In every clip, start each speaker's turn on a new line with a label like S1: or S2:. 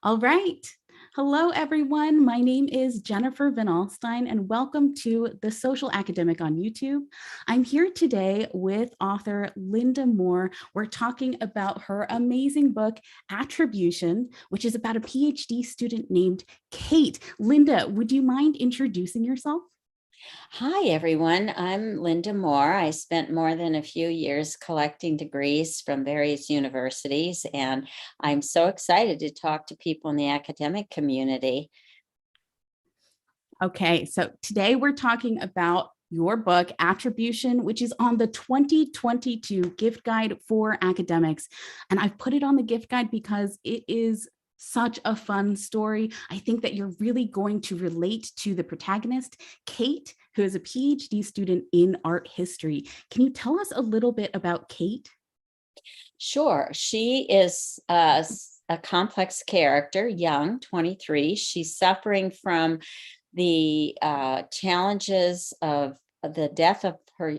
S1: All right. Hello, everyone. My name is Jennifer Van Alstyne, and welcome to The Social Academic on YouTube. I'm here today with author Linda Moore. We're talking about her amazing book, Attribution, which is about a PhD student named Kate. Linda, would you mind introducing yourself?
S2: Hi, everyone. I'm Linda Moore. I spent more than a few years collecting degrees from various universities, and I'm so excited to talk to people in the academic community.
S1: Okay, so today we're talking about your book, Attribution, which is on the 2022 gift guide for academics. And I've put it on the gift guide because it is such a fun story. I think that you're really going to relate to the protagonist, Kate, who is a PhD student in art history. Can you tell us a little bit about Kate?
S2: Sure, she is a complex character, young, 23. She's suffering from the challenges of the death of her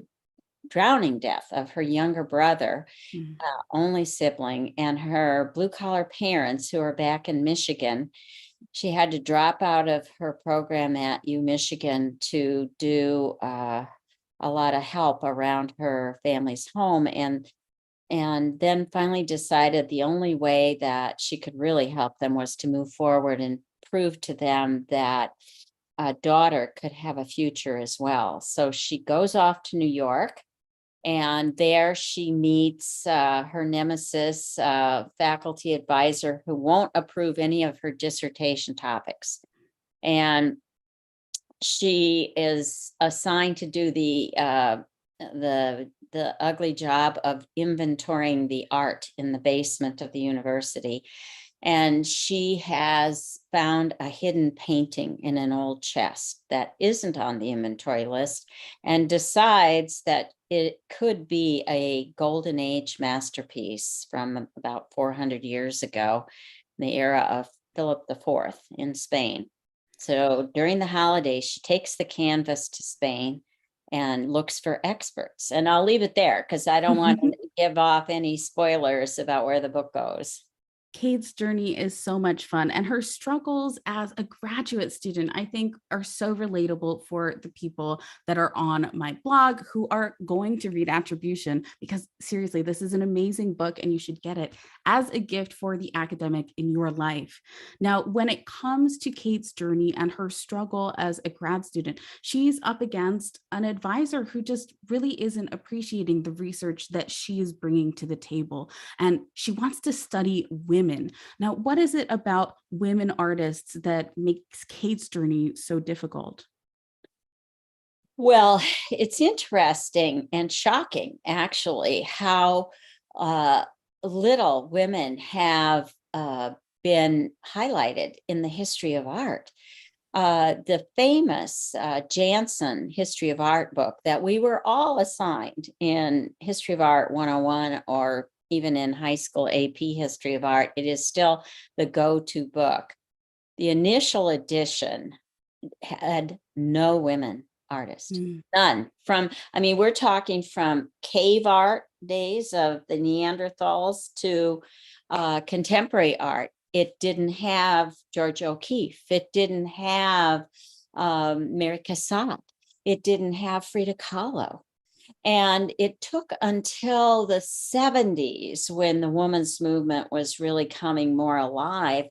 S2: drowning death of her younger brother,
S1: Mm.
S2: only sibling, and her blue collar parents who are back in Michigan. She had to drop out of her program at U Michigan to do a lot of help around her family's home, and then finally decided the only way that she could really help them was to move forward and prove to them that a daughter could have a future as well. So she goes off to New York, and there she meets her nemesis, faculty advisor, who won't approve any of her dissertation topics. And she is assigned to do the ugly job of inventorying the art in the basement of the university. And she has found a hidden painting in an old chest that isn't on the inventory list, and decides that it could be a golden age masterpiece from about 400 years ago, in the era of Philip IV in Spain. So during the holidays, she takes the canvas to Spain and looks for experts. And I'll leave it there because I don't want to give off any spoilers about where the book goes.
S1: Kate's journey is so much fun, and her struggles as a graduate student, I think, are so relatable for the people that are on my blog who are going to read Attribution. Because seriously, this is an amazing book, and you should get it as a gift for the academic in your life. Now, when it comes to Kate's journey and her struggle as a grad student, she's up against an advisor who just really isn't appreciating the research that she is bringing to the table, and she wants to study women. Now, what is it about women artists that makes Kate's journey so difficult?
S2: Well, it's interesting and shocking, actually, how uh, little women have been highlighted in the history of art. The famous Jansen History of Art book that we were all assigned in History of Art 101, or even in high school AP History of Art, it is still the go-to book. The initial edition had no women artists,
S1: Mm.
S2: none. I mean, we're talking from cave art days of the Neanderthals to contemporary art. It didn't have George O'Keeffe. It didn't have Mary Cassatt. It didn't have Frida Kahlo. And it took until the 70s, when the women's movement was really coming more alive,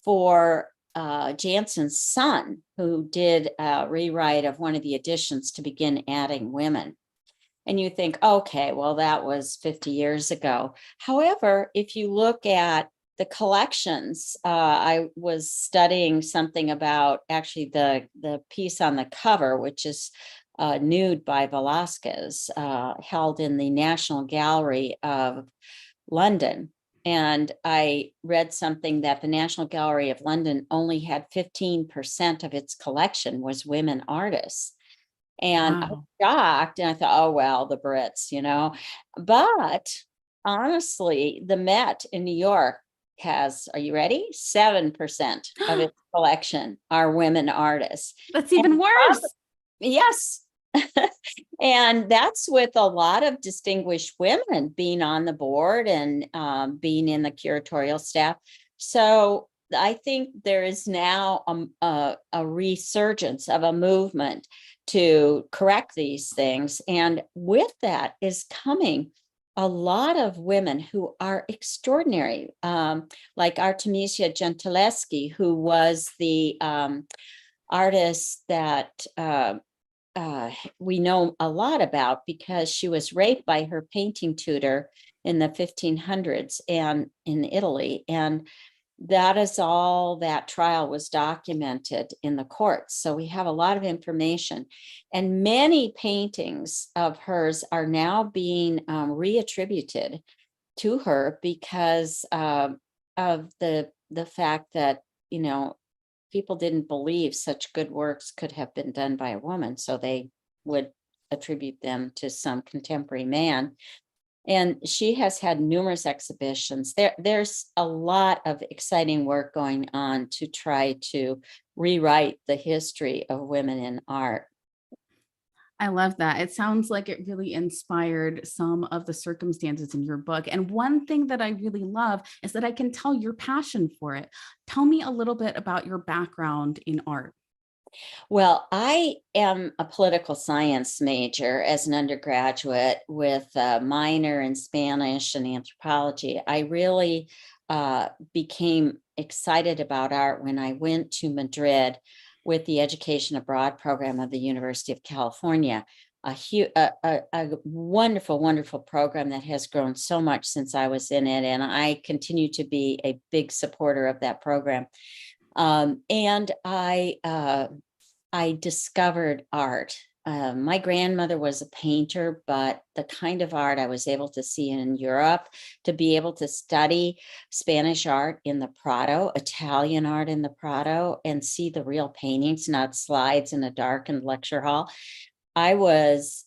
S2: for Jansen's son, who did a rewrite of one of the editions, to begin adding women. And you think, okay, well, that was 50 years ago. However, if you look at the collections, I was studying something about actually the piece on the cover, which is nude by Velázquez, held in the National Gallery of London. And I read something that the National Gallery of London only had 15% of its collection was women artists. And I was
S1: Wow.
S2: shocked, and I thought, oh, well, the Brits, you know. But honestly, the Met in New York has, are you ready? 7% of its collection are women artists.
S1: That's
S2: And
S1: even worse.
S2: yes. And that's with a lot of distinguished women being on the board and being in the curatorial staff. So I think there is now a resurgence of a movement to correct these things. And with that is coming a lot of women who are extraordinary, like Artemisia Gentileschi, who was the artist that we know a lot about because she was raped by her painting tutor in the 1500s and in Italy. And that is all, that trial was documented in the courts. So we have a lot of information. And many paintings of hers are now being reattributed to her because of the fact that, you know, people didn't believe such good works could have been done by a woman. So they would attribute them to some contemporary man. And she has had numerous exhibitions. There's a lot of exciting work going on to try to rewrite the history of women in art.
S1: I love that. It sounds like it really inspired some of the circumstances in your book. And one thing that I really love is that I can tell your passion for it. Tell me a little bit about your background in art.
S2: Well, I am a political science major as an undergraduate with a minor in Spanish and anthropology. I really became excited about art when I went to Madrid with the Education Abroad program of the University of California. A wonderful, wonderful program that has grown so much since I was in it. And I continue to be a big supporter of that program. And I discovered art. My grandmother was a painter, but the kind of art I was able to see in Europe, to be able to study Spanish art in the Prado, Italian art in the Prado, and see the real paintings, not slides in a darkened lecture hall. I was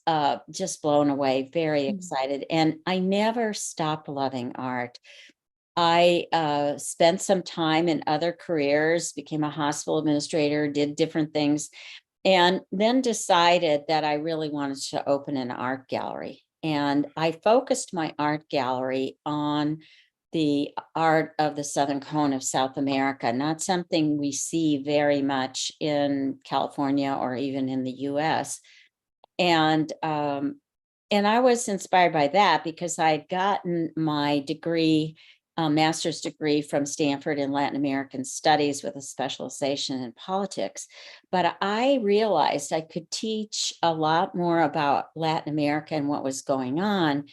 S2: just blown away, very excited. And I never stopped loving art. I spent some time in other careers, became a hospital administrator, did different things, and then decided that I really wanted to open an art gallery. And I focused my art gallery on the art of the Southern Cone of South America, not something we see very much in California or even in the US. And I was inspired by that because I had gotten my degree, master's degree from Stanford in Latin American Studies with a specialization in politics. But I realized I could teach a lot more about Latin America and what was going on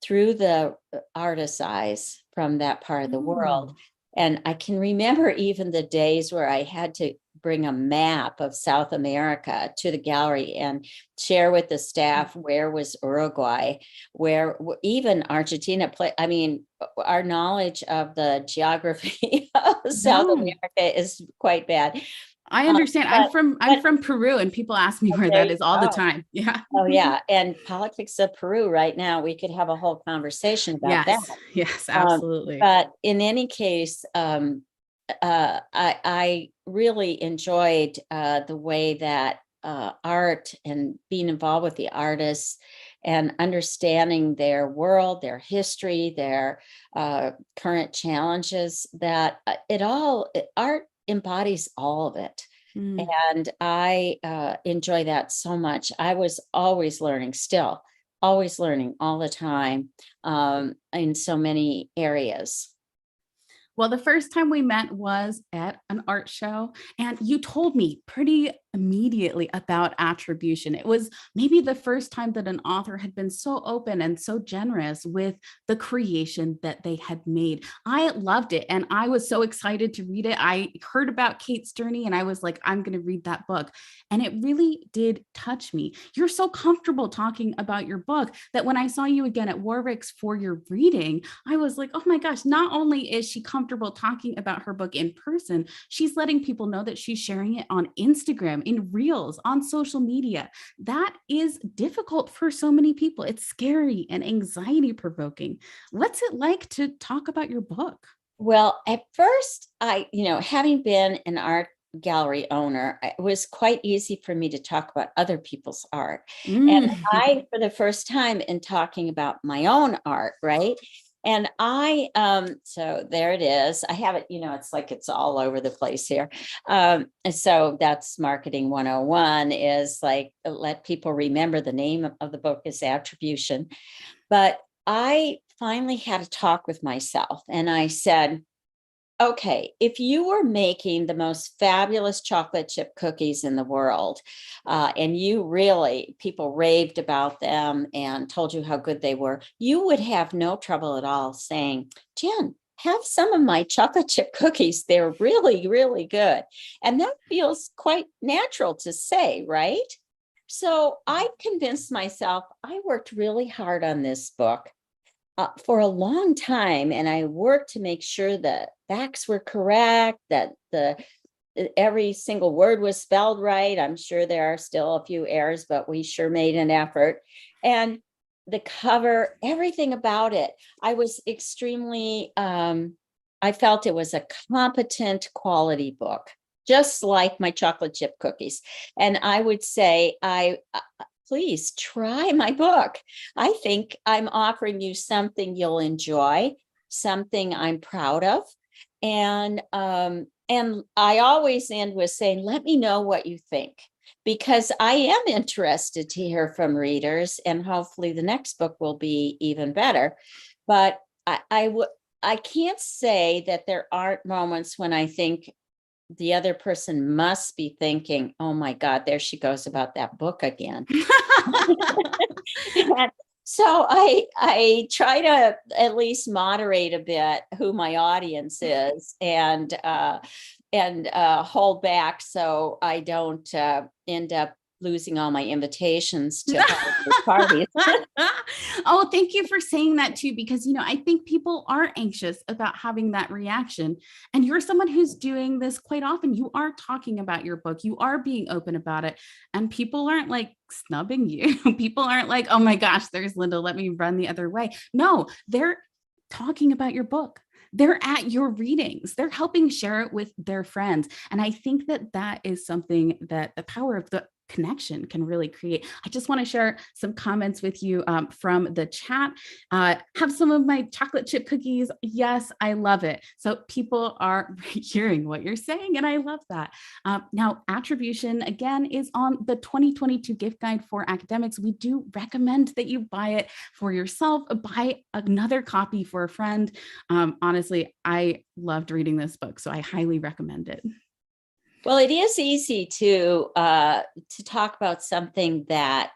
S2: through the artist's eyes from that part of the world. And I can remember even the days where I had to bring a map of South America to the gallery and share with the staff where was Uruguay, where even Argentina play. I mean, our knowledge of the geography of South America is quite bad.
S1: I understand. I'm from Peru, and people ask me where that is all the time. Yeah.
S2: Oh, yeah. And politics of Peru right now, we could have a whole conversation about that.
S1: Yes, absolutely.
S2: But in any case, I really enjoyed the way that art and being involved with the artists and understanding their world, their history, their current challenges, that art embodies all of it. And I enjoy that so much. I was always learning, still always learning all the time, in so many areas.
S1: Well, the first time we met was at an art show, and you told me pretty immediately about attribution. It was maybe the first time that an author had been so open and so generous with the creation that they had made. I loved it, and I was so excited to read it. I heard about Kate Sterney, and I was like, I'm going to read that book. And it really did touch me. You're so comfortable talking about your book that when I saw you again at Warwick's for your reading, I was like, oh my gosh, not only is she comfortable talking about her book in person, she's letting people know that she's sharing it on Instagram, in reels, on social media. That is difficult for so many people. It's scary and anxiety provoking. What's it like to talk about your book?
S2: Well, at first, having been an art gallery owner, it was quite easy for me to talk about other people's art. And I, for the first time in talking about my own art, right? And so there it is. I have it, it's like it's all over the place here. And so that's marketing 101, is like, let people remember the name of the book is Attribution. But I finally had a talk with myself and I said, okay, if you were making the most fabulous chocolate chip cookies in the world, and people raved about them and told you how good they were, you would have no trouble at all saying, Jen, have some of my chocolate chip cookies. They're really, really good. And that feels quite natural to say, right? So I convinced myself, I worked really hard on this book for a long time, and I worked to make sure that facts were correct, that every single word was spelled right. I'm sure there are still a few errors, but we sure made an effort. And the cover, everything about it, I was extremely, I felt it was a competent quality book, just like my chocolate chip cookies. And I would say, please try my book. I think I'm offering you something you'll enjoy, something I'm proud of. And I always end with saying, let me know what you think, because I am interested to hear from readers, and hopefully the next book will be even better. But I can't say that there aren't moments when I think the other person must be thinking, oh my God, there she goes about that book again. So I try to at least moderate a bit who my audience is, and hold back so I don't end up losing all my invitations to parties.
S1: Oh, thank you for saying that too, because I think people are anxious about having that reaction. And you're someone who's doing this quite often. You are talking about your book, you are being open about it, and people aren't like snubbing you. People aren't like, oh my gosh, there's Linda, let me run the other way. No, they're talking about your book. They're at your readings. They're helping share it with their friends. And I think that is something that the power of the connection can really create. I just want to share some comments with you from the chat. Have some of my chocolate chip cookies. Yes, I love it. So people are hearing what you're saying, and I love that. Now, Attribution, again, is on the 2022 gift guide for academics. We do recommend that you buy it for yourself, buy another copy for a friend. Honestly, I loved reading this book, so I highly recommend it.
S2: Well, it is easy to talk about something that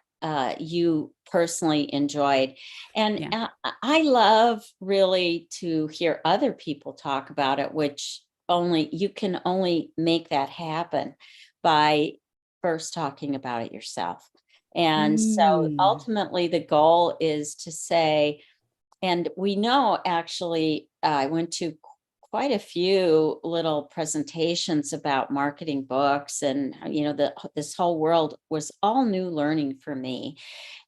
S2: you personally enjoyed. And
S1: Yeah.
S2: I love really to hear other people talk about it, which you can only make that happen by first talking about it yourself. And so ultimately the goal is to say, and we know actually, I went to quite a few little presentations about marketing books, and this whole world was all new learning for me.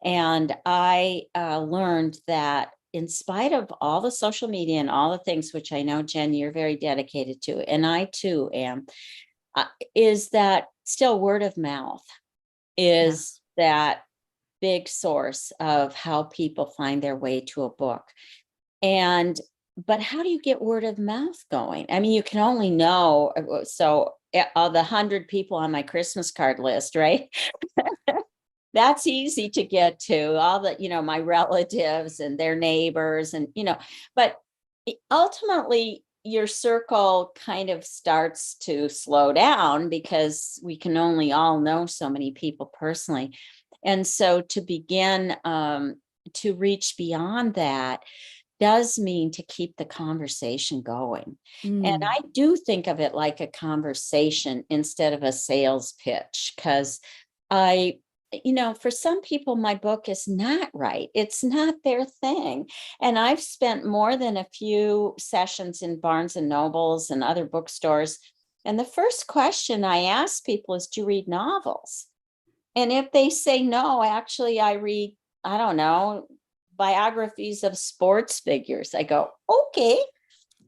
S2: And I learned that in spite of all the social media and all the things, which I know, Jen, you're very dedicated to, and I too am, is that still word of mouth is that big source of how people find their way to a book. But how do you get word of mouth going? I mean, you can only know, so all the 100 people on my Christmas card list, right? That's easy to get to, all the, my relatives and their neighbors, and, but ultimately your circle kind of starts to slow down because we can only all know so many people personally. And so to begin to reach beyond that does mean to keep the conversation going. And I do think of it like a conversation instead of a sales pitch, because for some people, my book is not right. It's not their thing. And I've spent more than a few sessions in Barnes and Nobles and other bookstores. And the first question I ask people is, do you read novels? And if they say no, actually, I read, I don't know, biographies of sports figures, I go, okay.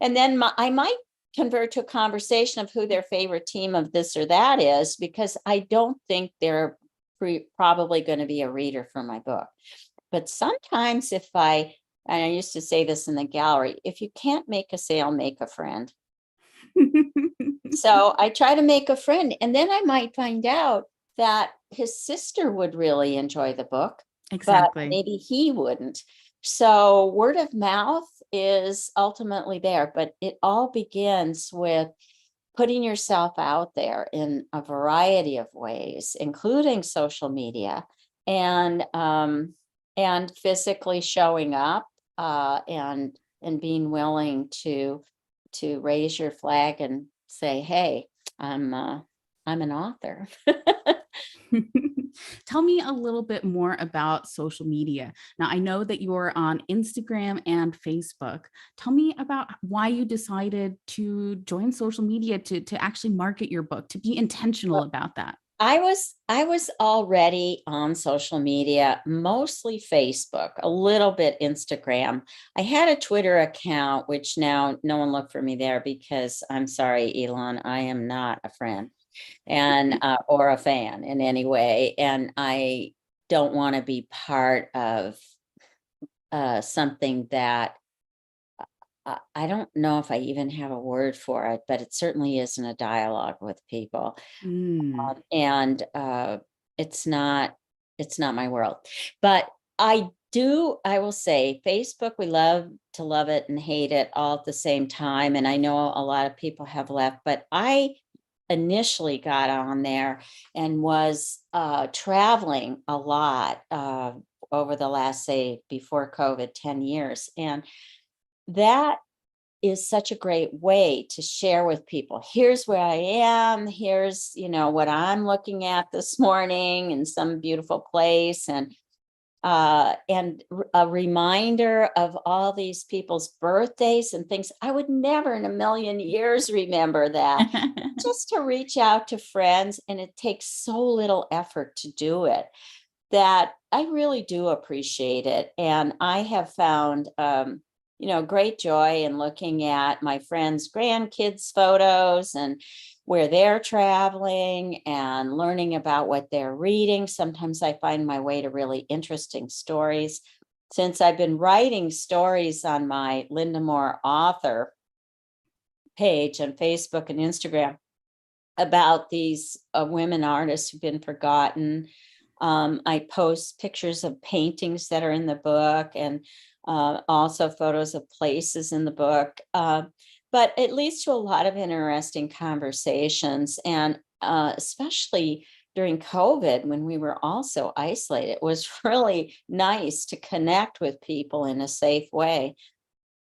S2: And then I might convert to a conversation of who their favorite team of this or that is, because I don't think they're probably going to be a reader for my book. But sometimes if I and I used to say this in the gallery, if you can't make a sale, make a friend. So I try to make a friend, and then I might find out that his sister would really enjoy the book, but
S1: Exactly.
S2: maybe he wouldn't. So word of mouth is ultimately there, but it all begins with putting yourself out there in a variety of ways, including social media, and physically showing up, and being willing to raise your flag and say, "Hey, I'm an author."
S1: Tell me a little bit more about social media. Now, I know that you're on Instagram and Facebook. Tell me about why you decided to join social media to actually market your book, to be intentional about that.
S2: I was already on social media, mostly Facebook, a little bit Instagram. I had a Twitter account, which now no one look for me there because I'm sorry, Elon, I am not a friend and or a fan in any way, and I don't want to be part of something that I don't know if I even have a word for it, but it certainly isn't a dialogue with people.
S1: Mm.
S2: And it's not it's not my world. But I will say Facebook, we love to love it and hate it all at the same time. And I know a lot of people have left, but I initially got on there and was traveling a lot over the last, say, before COVID, 10 years. And that is such a great way to share with people. Here's where I am. Here's, what I'm looking at this morning in some beautiful place, and a reminder of all these people's birthdays and things. I would never in a million years remember that. Just to reach out to friends, and it takes so little effort to do it, that I really do appreciate it. And I have found, great joy in looking at my friends' grandkids' photos and where they're traveling and learning about what they're reading. Sometimes I find my way to really interesting stories. Since I've been writing stories on my Linda Moore author page on Facebook and Instagram about these women artists who've been forgotten, I post pictures of paintings that are in the book, and also photos of places in the book. But it leads to a lot of interesting conversations. And especially during COVID, when we were all so isolated, it was really nice to connect with people in a safe way.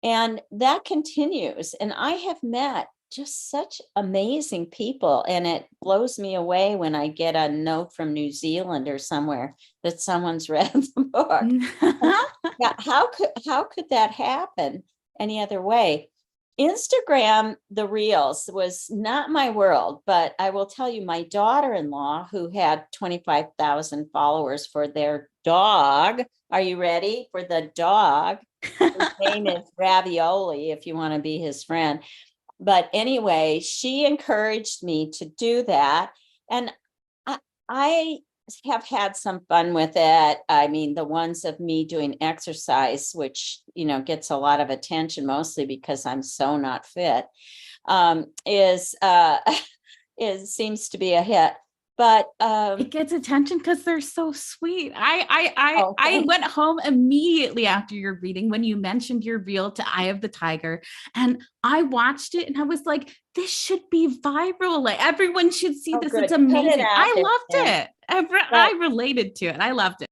S2: And that continues. And I have met just such amazing people. And it blows me away when I get a note from New Zealand or somewhere that someone's read the book. Yeah, how could that happen any other way? Instagram, the reels was not my world, but I will tell you, my daughter-in-law, who had 25,000 followers for their dog. Are you ready for the dog? His name is Ravioli, if you want to be his friend. But anyway, she encouraged me to do that. And I have had some fun with it. I mean, the ones of me doing exercise, which, gets a lot of attention, mostly because I'm so not fit, is is seems to be a hit. But
S1: It gets attention because they're so sweet. I
S2: okay.
S1: went home immediately after your reading when you mentioned your reel to Eye of the Tiger, and I watched it and I was like, "This should be viral. Like everyone should see
S2: Oh,
S1: this. It's
S2: good. Put it
S1: amazing."
S2: out
S1: I
S2: there,
S1: loved
S2: Sam.
S1: it.
S2: But
S1: I related to it. I loved it.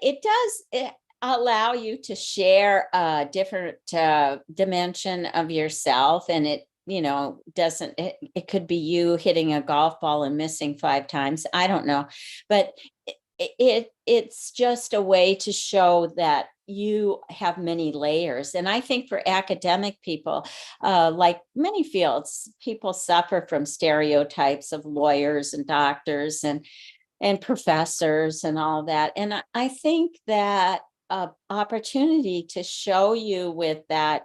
S2: it does allow you to share a different dimension of yourself, and it doesn't it could be you hitting a golf ball and missing 5 times, I don't know, but it's just a way to show that you have many layers. And I think for academic people, like many fields, people suffer from stereotypes of lawyers and doctors and professors and all that. And I think that opportunity to show you with that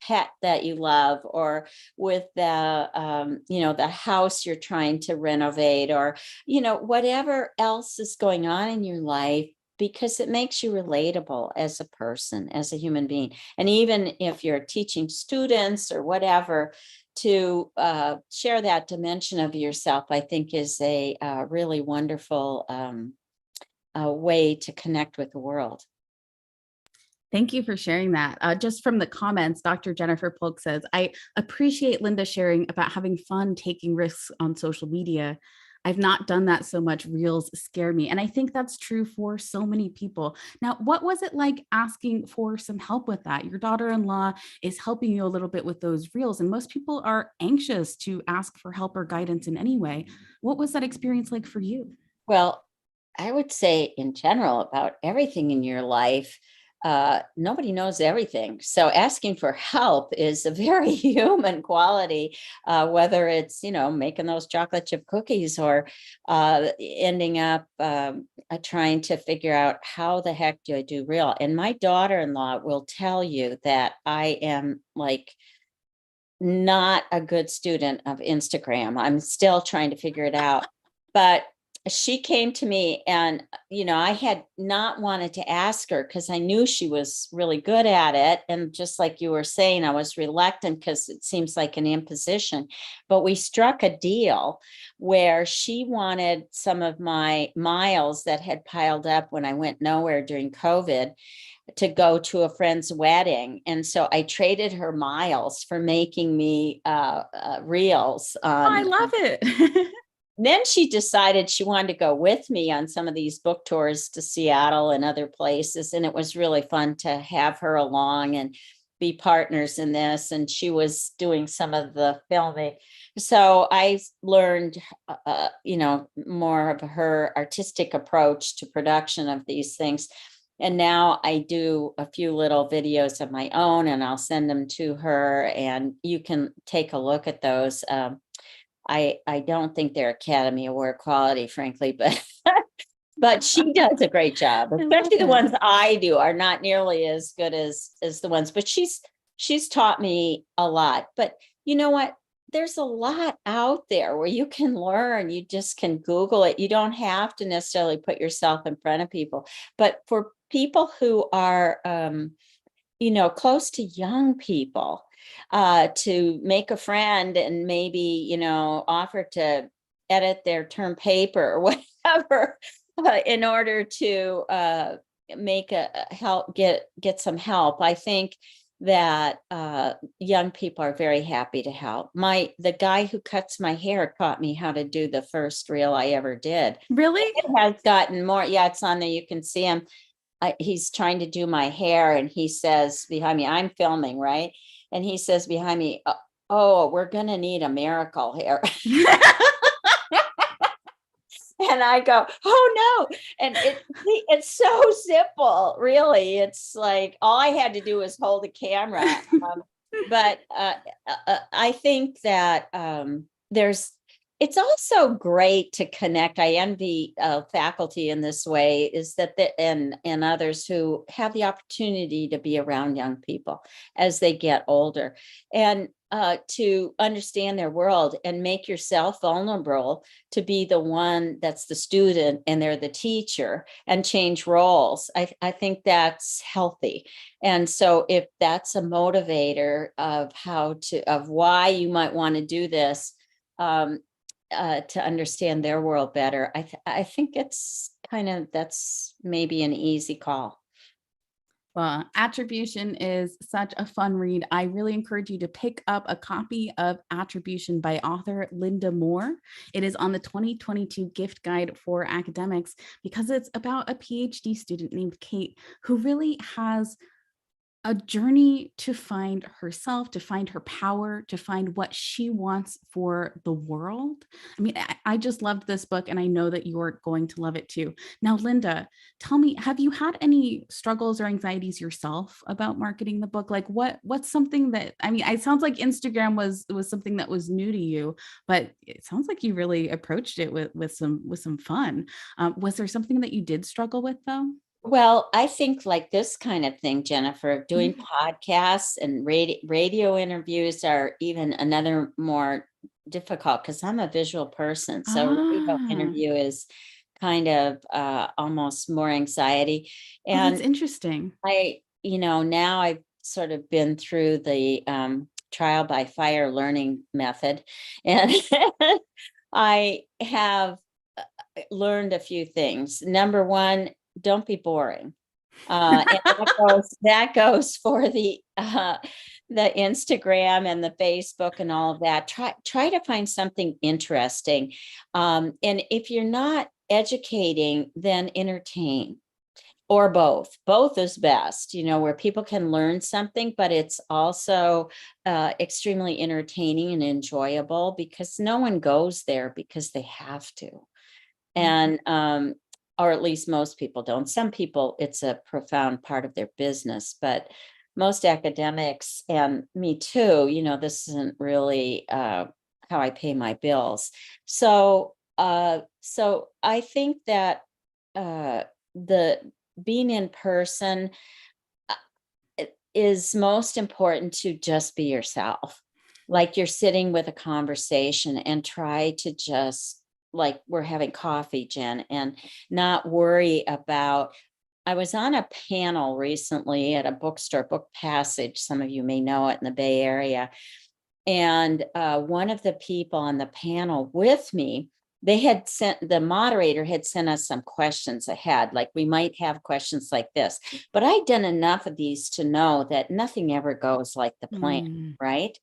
S2: pet that you love, or with the house you're trying to renovate, or whatever else is going on in your life, because it makes you relatable as a person, as a human being. And even if you're teaching students or whatever, to share that dimension of yourself, I think is a really wonderful way to connect with the world.
S1: Thank you for sharing that. Just from the comments, Dr. Jennifer Polk says, I appreciate Linda sharing about having fun taking risks on social media. I've not done that so much. Reels scare me. And I think that's true for so many people. Now, what was it like asking for some help with that? Your daughter-in-law is helping you a little bit with those reels, and most people are anxious to ask for help or guidance in any way. What was that experience like for you?
S2: Well, I would say in general about everything in your life, nobody knows everything. So asking for help is a very human quality, whether it's, making those chocolate chip cookies or ending up trying to figure out how the heck do I do real. And my daughter-in-law will tell you that I am like not a good student of Instagram. I'm still trying to figure it out. But she came to me and, I had not wanted to ask her because I knew she was really good at it. And just like you were saying, I was reluctant because it seems like an imposition. But we struck a deal where she wanted some of my miles that had piled up when I went nowhere during COVID to go to a friend's wedding. And so I traded her miles for making me reels.
S1: Oh, I love it.
S2: Then she decided she wanted to go with me on some of these book tours to Seattle and other places. And it was really fun to have her along and be partners in this. And she was doing some of the filming. So I learned, more of her artistic approach to production of these things. And now I do a few little videos of my own and I'll send them to her and you can take a look at those. I don't think they're Academy Award quality, frankly, but but she does a great job. Especially the ones I do are not nearly as good as the ones, but she's taught me a lot. But you know what? There's a lot out there where you can learn. You just can Google it. You don't have to necessarily put yourself in front of people. But for people who are close to young people, to make a friend and maybe, offer to edit their term paper or whatever, in order to make help, get some help. I think that young people are very happy to help. The guy who cuts my hair taught me how to do the first reel I ever did.
S1: Really?
S2: It has gotten more. Yeah, it's on there. You can see him. He's trying to do my hair and he says behind me, I'm filming, right? And he says behind me, oh, we're going to need a miracle here. And I go, oh no. And it's so simple, really. It's like all I had to do was hold the camera. But I think that it's also great to connect. I envy faculty in this way, is that and others who have the opportunity to be around young people as they get older and to understand their world and make yourself vulnerable to be the one that's the student and they're the teacher and change roles. I think that's healthy. And so if that's a motivator of why you might want to do this, to understand their world better, I think that's maybe an easy call.
S1: Well, Attribution is such a fun read. I really encourage you to pick up a copy of Attribution by author Linda Moore. It is on the 2022 gift guide for academics because it's about a PhD student named Kate who really has a journey to find herself, to find her power, to find what she wants for the world. I mean, I just loved this book and I know that you're going to love it too. Now, Linda, tell me, have you had any struggles or anxieties yourself about marketing the book? Like what's something that, I mean, it sounds like Instagram was something that was new to you, but it sounds like you really approached it with some fun. Was there something that you did struggle with though?
S2: Well, I think like this kind of thing, Jennifer, doing podcasts and radio interviews are even another more difficult because I'm a visual person. So radio interview is kind of almost more anxiety.
S1: Oh, that's
S2: And
S1: interesting.
S2: now I've sort of been through the trial by fire learning method, and I have learned a few things. Number one, don't be boring. And that goes for the Instagram and the Facebook and all of that. Try to find something interesting. And if you're not educating, then entertain, or both. Both is best, where people can learn something, but it's also extremely entertaining and enjoyable, because no one goes there because they have to. And or at least most people don't. Some people, it's a profound part of their business, but most academics, and me too, this isn't really how I pay my bills. So I think that the being in person is most important, to just be yourself. Like you're sitting with a conversation, and try to just, like we're having coffee, Jen, and not worry about. I was on a panel recently at a bookstore, Book Passage. Some of you may know it in the Bay Area. And one of the people on the panel with me, the moderator had sent us some questions ahead, like we might have questions like this, but I'd done enough of these to know that nothing ever goes like the plan,
S1: Mm.
S2: right?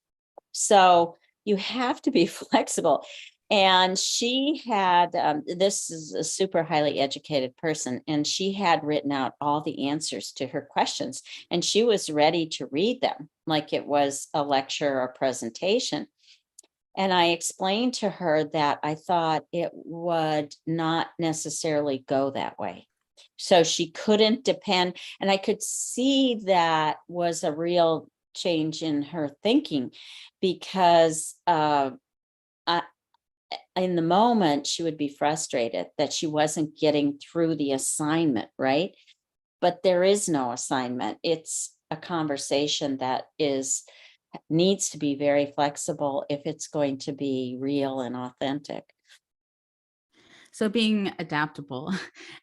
S2: So you have to be flexible. And she had, this is a super highly educated person, and she had written out all the answers to her questions, and she was ready to read them like it was a lecture or presentation. And I explained to her that I thought it would not necessarily go that way. So she couldn't depend. And I could see that was a real change in her thinking, because in the moment she would be frustrated that she wasn't getting through the assignment, right? But there is no assignment. It's a conversation that needs to be very flexible if it's going to be real and authentic.
S1: So being adaptable.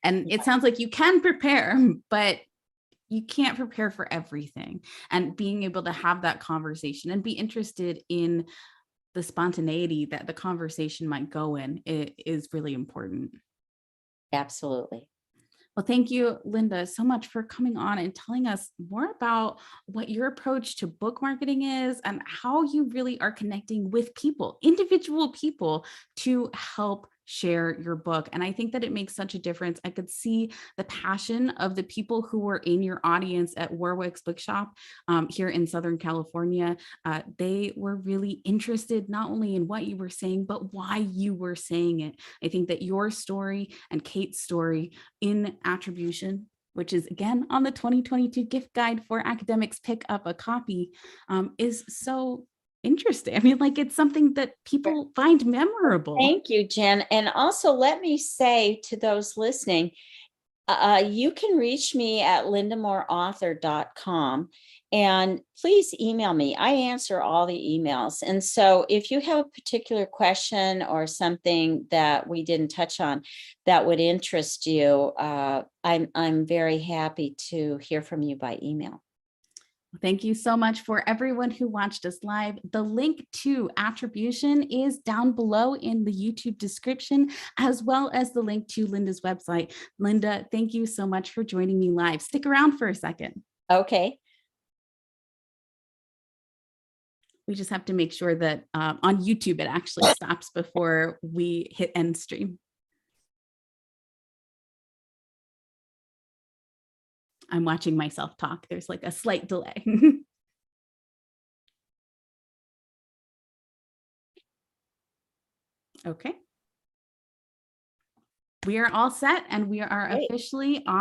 S1: And it sounds like you can prepare, but you can't prepare for everything. And being able to have that conversation and be interested in the spontaneity that the conversation might go in, it is really important.
S2: Absolutely.
S1: Well, thank you, Linda, so much for coming on and telling us more about what your approach to book marketing is and how you really are connecting with people, individual people, to help share your book. And I think that it makes such a difference. I could see the passion of the people who were in your audience at Warwick's Bookshop here in Southern California. They were really interested not only in what you were saying, but why you were saying it. I think that your story and Kate's story in Attribution, which is again on the 2022 gift guide for academics, pick up a copy, is so interesting. I mean, like, it's something that people find memorable.
S2: Thank you, Jen. And also, let me say to those listening, you can reach me at lindamoreauthor.com, and please email me. I answer all the emails. And so if you have a particular question or something that we didn't touch on that would interest you, I'm very happy to hear from you by email.
S1: Thank you so much for everyone who watched us live. The link to Attribution is down below in the YouTube description, as well as the link to Linda's website. Linda, thank you so much for joining me live. Stick around for a second.
S2: Okay.
S1: We just have to make sure that on YouTube, it actually stops before we hit end stream. I'm watching myself talk. There's like a slight delay. Okay. We are all set, and we are officially on.